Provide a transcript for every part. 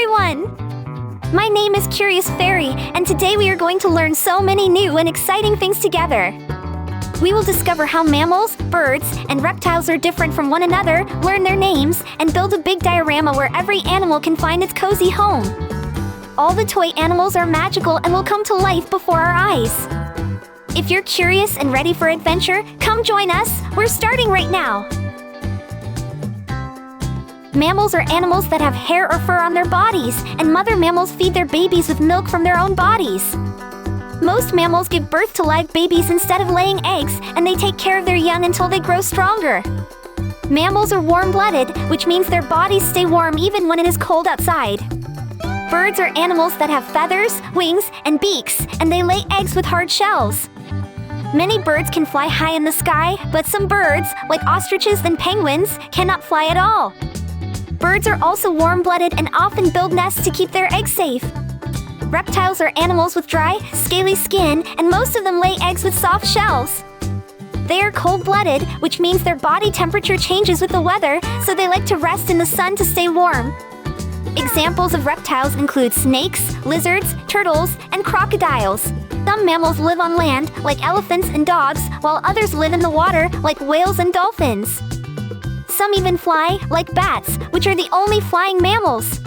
everyone! My name is Curious Fairy, and today we are going to learn so many new and exciting things together. We will discover how mammals, birds, and reptiles are different from one another, learn their names, and build a big diorama where every animal can find its cozy home. All the toy animals are magical and will come to life before our eyes. If you're curious and ready for adventure, come join us. We're starting right now. Mammals are animals that have hair or fur on their bodies, and mother mammals feed their babies with milk from their own bodies. Most mammals give birth to live babies instead of laying eggs, and they take care of their young until they grow stronger. Mammals are warm-blooded, which means their bodies stay warm even when it is cold outside. Birds are animals that have feathers, wings, and beaks, and they lay eggs with hard shells. Many birds can fly high in the sky, but some birds, like ostriches and penguins, cannot fly at all. Birds are also warm-blooded and often build nests to keep their eggs safe. Reptiles are animals with dry, scaly skin, and most of them lay eggs with soft shells. They are cold-blooded, which means their body temperature changes with the weather, so they like to rest in the sun to stay warm. Examples of reptiles include snakes, lizards, turtles, and crocodiles. Some mammals live on land, like elephants and dogs, while others live in the water, like whales and dolphins. Some even fly, like bats, which are the only flying mammals.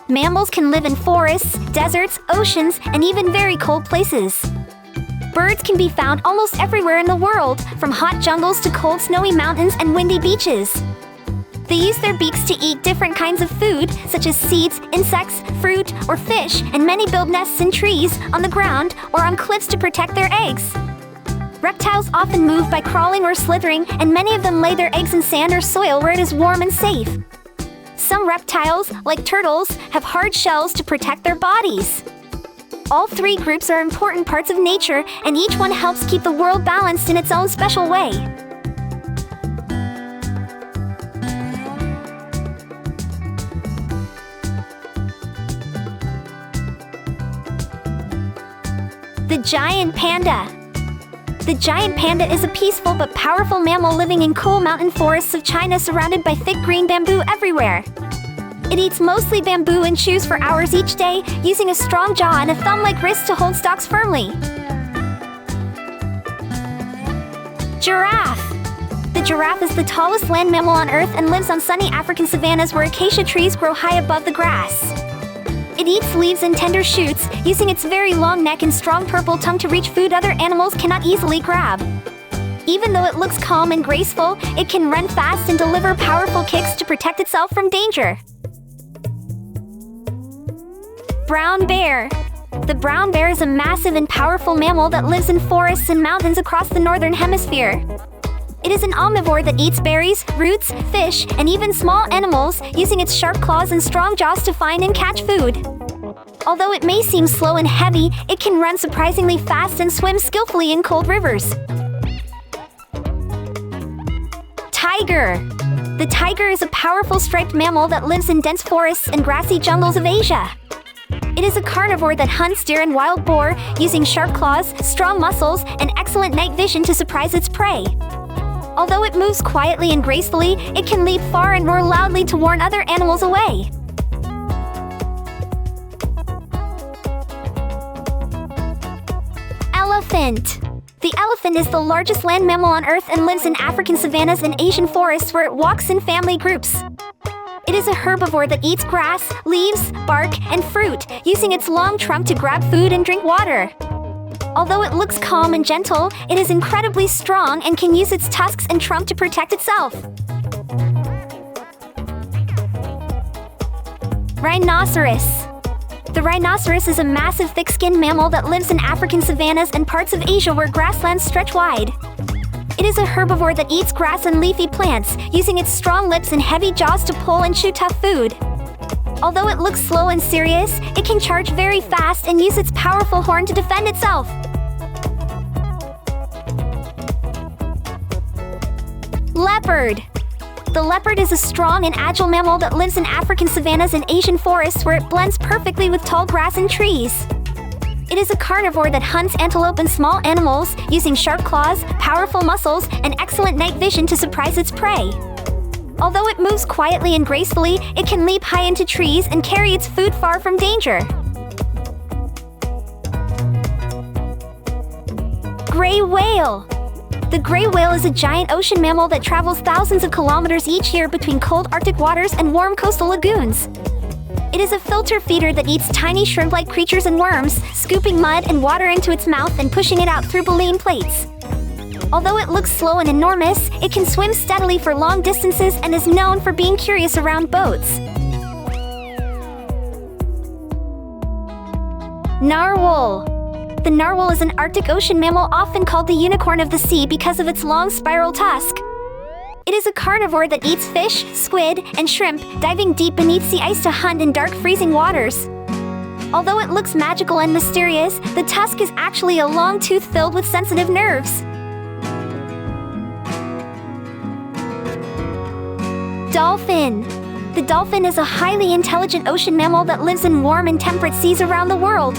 Mammals can live in forests, deserts, oceans, and even very cold places. Birds can be found almost everywhere in the world, from hot jungles to cold snowy mountains and windy beaches. They use their beaks to eat different kinds of food, such as seeds, insects, fruit, or fish, and many build nests in trees, on the ground, or on cliffs to protect their eggs. Reptiles often move by crawling or slithering, and many of them lay their eggs in sand or soil where it is warm and safe. Some reptiles, like turtles, have hard shells to protect their bodies. All three groups are important parts of nature, and each one helps keep the world balanced in its own special way. The giant panda. The giant panda is a peaceful but powerful mammal living in cool mountain forests of China surrounded by thick green bamboo everywhere. It eats mostly bamboo and chews for hours each day, using a strong jaw and a thumb-like wrist to hold stalks firmly. Giraffe. The giraffe is the tallest land mammal on Earth and lives on sunny African savannas where acacia trees grow high above the grass. It eats leaves and tender shoots, using its very long neck and strong purple tongue to reach food other animals cannot easily grab. Even though it looks calm and graceful, it can run fast and deliver powerful kicks to protect itself from danger. Brown bear. The brown bear is a massive and powerful mammal that lives in forests and mountains across the northern hemisphere. It is an omnivore that eats berries, roots, fish, and even small animals, using its sharp claws and strong jaws to find and catch food. Although it may seem slow and heavy, it can run surprisingly fast and swim skillfully in cold rivers. Tiger. The tiger is a powerful striped mammal that lives in dense forests and grassy jungles of Asia. It is a carnivore that hunts deer and wild boar, using sharp claws, strong muscles, and excellent night vision to surprise its prey. Although it moves quietly and gracefully, it can leap far and roar loudly to warn other animals away. Elephant. The elephant is the largest land mammal on Earth and lives in African savannas and Asian forests where it walks in family groups. It is a herbivore that eats grass, leaves, bark, and fruit, using its long trunk to grab food and drink water. Although it looks calm and gentle, it is incredibly strong and can use its tusks and trunk to protect itself. Rhinoceros. The rhinoceros is a massive thick-skinned mammal that lives in African savannas and parts of Asia where grasslands stretch wide. It is a herbivore that eats grass and leafy plants, using its strong lips and heavy jaws to pull and chew tough food. Although it looks slow and serious, it can charge very fast and use its powerful horn to defend itself. Leopard. The leopard is a strong and agile mammal that lives in African savannas and Asian forests where it blends perfectly with tall grass and trees. It is a carnivore that hunts antelope and small animals, using sharp claws, powerful muscles, and excellent night vision to surprise its prey. Although it moves quietly and gracefully, it can leap high into trees and carry its food far from danger. Gray whale. The gray whale is a giant ocean mammal that travels thousands of kilometers each year between cold Arctic waters and warm coastal lagoons. It is a filter feeder that eats tiny shrimp-like creatures and worms, scooping mud and water into its mouth and pushing it out through baleen plates. Although it looks slow and enormous, it can swim steadily for long distances and is known for being curious around boats. Narwhal. The narwhal is an Arctic Ocean mammal often called the unicorn of the sea because of its long spiral tusk. It is a carnivore that eats fish, squid, and shrimp, diving deep beneath sea ice to hunt in dark, freezing waters. Although it looks magical and mysterious, the tusk is actually a long tooth filled with sensitive nerves. Dolphin. The dolphin is a highly intelligent ocean mammal that lives in warm and temperate seas around the world.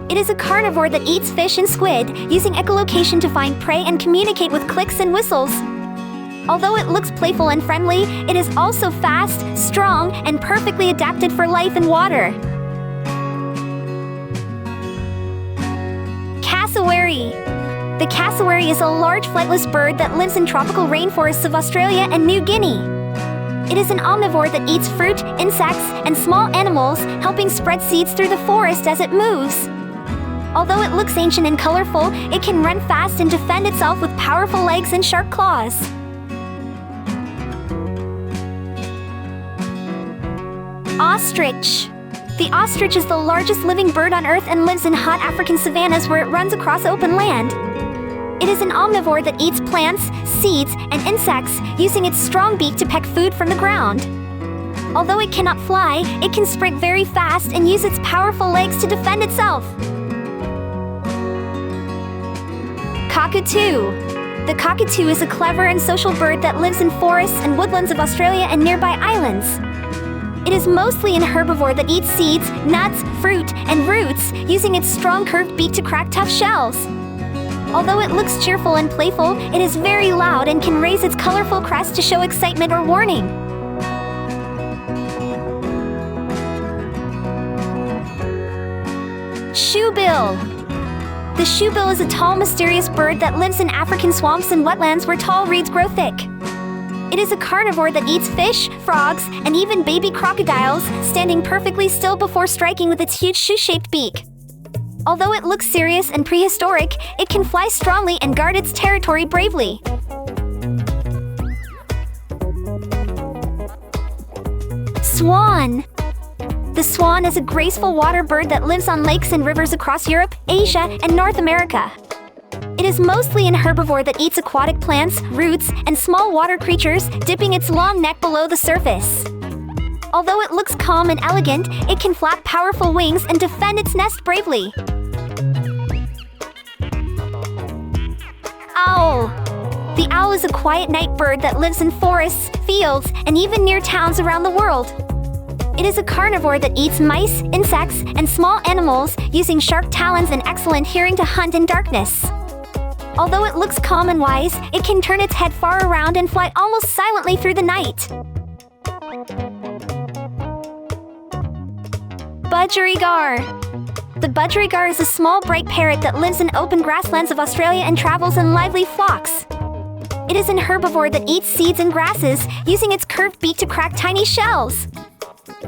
It is a carnivore that eats fish and squid, using echolocation to find prey and communicate with clicks and whistles. Although it looks playful and friendly, it is also fast, strong, and perfectly adapted for life in water. Cassowary. The cassowary is a large flightless bird that lives in tropical rainforests of Australia and New Guinea. It is an omnivore that eats fruit, insects, and small animals, helping spread seeds through the forest as it moves. Although it looks ancient and colorful, it can run fast and defend itself with powerful legs and sharp claws. Ostrich. The ostrich is the largest living bird on Earth and lives in hot African savannas where it runs across open land. It is an omnivore that eats plants, seeds, and insects, using its strong beak to peck food from the ground. Although it cannot fly, it can sprint very fast and use its powerful legs to defend itself. Cockatoo. The cockatoo is a clever and social bird that lives in forests and woodlands of Australia and nearby islands. It is mostly an herbivore that eats seeds, nuts, fruit, and roots, using its strong curved beak to crack tough shells. Although it looks cheerful and playful, it is very loud and can raise its colorful crest to show excitement or warning. Shoebill. The shoebill is a tall, mysterious bird that lives in African swamps and wetlands where tall reeds grow thick. It is a carnivore that eats fish, frogs, and even baby crocodiles, standing perfectly still before striking with its huge shoe-shaped beak. Although it looks serious and prehistoric, it can fly strongly and guard its territory bravely. Swan. The swan is a graceful water bird that lives on lakes and rivers across Europe, Asia, and North America. It is mostly an herbivore that eats aquatic plants, roots, and small water creatures, dipping its long neck below the surface. Although it looks calm and elegant, it can flap powerful wings and defend its nest bravely. Owl. The owl is a quiet night bird that lives in forests, fields, and even near towns around the world. It is a carnivore that eats mice, insects, and small animals, using sharp talons and excellent hearing to hunt in darkness. Although it looks calm and wise, it can turn its head far around and fly almost silently through the night. Budgerigar. The budgerigar is a small bright parrot that lives in open grasslands of Australia and travels in lively flocks. It is an herbivore that eats seeds and grasses, using its curved beak to crack tiny shells.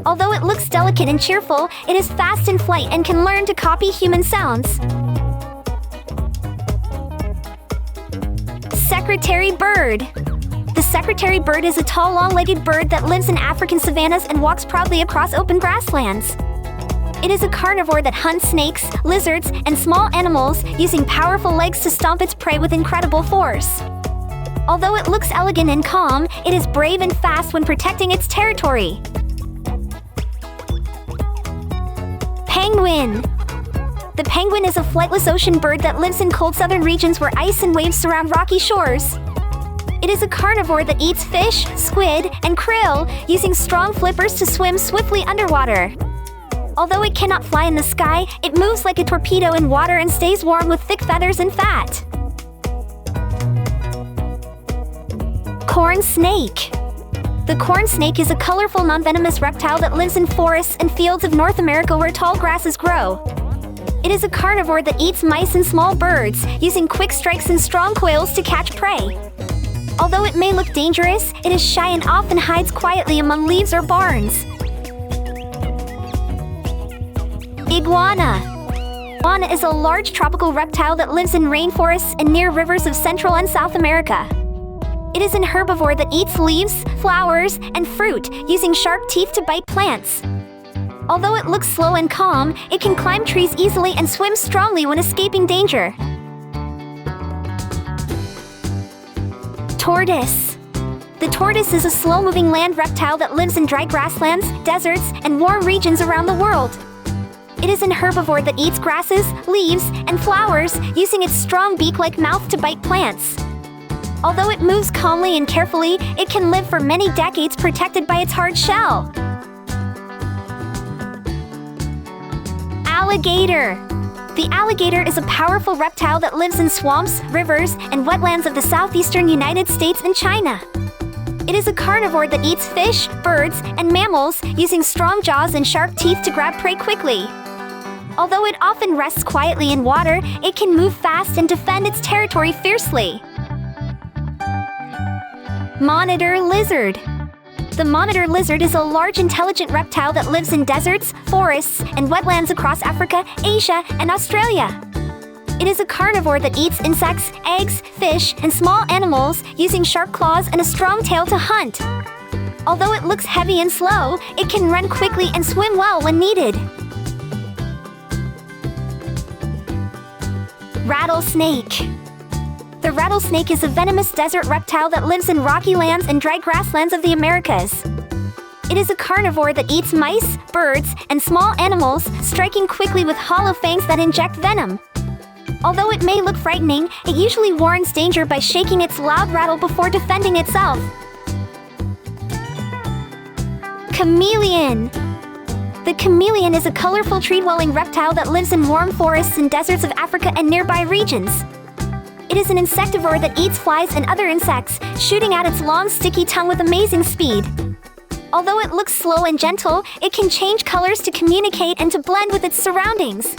Although it looks delicate and cheerful, it is fast in flight and can learn to copy human sounds. Secretary bird. The secretary bird is a tall, long-legged bird that lives in African savannas and walks proudly across open grasslands. It is a carnivore that hunts snakes, lizards, and small animals, using powerful legs to stomp its prey with incredible force. Although it looks elegant and calm, it is brave and fast when protecting its territory. Penguin. The penguin is a flightless ocean bird that lives in cold southern regions where ice and waves surround rocky shores. It is a carnivore that eats fish, squid, and krill, using strong flippers to swim swiftly underwater. Although it cannot fly in the sky, it moves like a torpedo in water and stays warm with thick feathers and fat. Corn snake. The corn snake is a colorful non-venomous reptile that lives in forests and fields of North America where tall grasses grow. It is a carnivore that eats mice and small birds, using quick strikes and strong quills to catch prey. Although it may look dangerous, it is shy and often hides quietly among leaves or barns. Iguana. Iguana is a large tropical reptile that lives in rainforests and near rivers of Central and South America. It is an herbivore that eats leaves, flowers, and fruit, using sharp teeth to bite plants. Although it looks slow and calm, it can climb trees easily and swim strongly when escaping danger. Tortoise. The tortoise is a slow-moving land reptile that lives in dry grasslands, deserts, and warm regions around the world. It is an herbivore that eats grasses, leaves, and flowers, using its strong beak-like mouth to bite plants. Although it moves calmly and carefully, it can live for many decades protected by its hard shell. Alligator. The alligator is a powerful reptile that lives in swamps, rivers, and wetlands of the southeastern United States and China. It is a carnivore that eats fish, birds, and mammals, using strong jaws and sharp teeth to grab prey quickly. Although it often rests quietly in water, it can move fast and defend its territory fiercely. Monitor lizard. The monitor lizard is a large intelligent reptile that lives in deserts, forests, and wetlands across Africa, Asia, and Australia. It is a carnivore that eats insects, eggs, fish, and small animals, using sharp claws and a strong tail to hunt. Although it looks heavy and slow, it can run quickly and swim well when needed. Rattlesnake. The rattlesnake is a venomous desert reptile that lives in rocky lands and dry grasslands of the Americas. It is a carnivore that eats mice, birds, and small animals, striking quickly with hollow fangs that inject venom. Although it may look frightening, it usually warns danger by shaking its loud rattle before defending itself. Chameleon. The chameleon is a colorful tree-dwelling reptile that lives in warm forests and deserts of Africa and nearby regions. It is an insectivore that eats flies and other insects, shooting out its long, sticky tongue with amazing speed. Although it looks slow and gentle, it can change colors to communicate and to blend with its surroundings.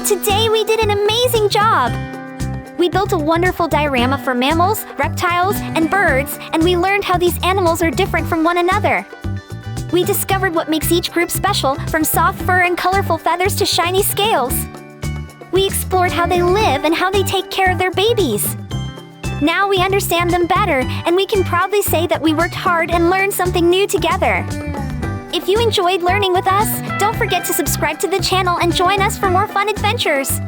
Today we did an amazing job! We built a wonderful diorama for mammals, reptiles, and birds, and we learned how these animals are different from one another. We discovered what makes each group special, from soft fur and colorful feathers to shiny scales. We explored how they live and how they take care of their babies. Now we understand them better, and we can proudly say that we worked hard and learned something new together. If you enjoyed learning with us, don't forget to subscribe to the channel and join us for more fun adventures.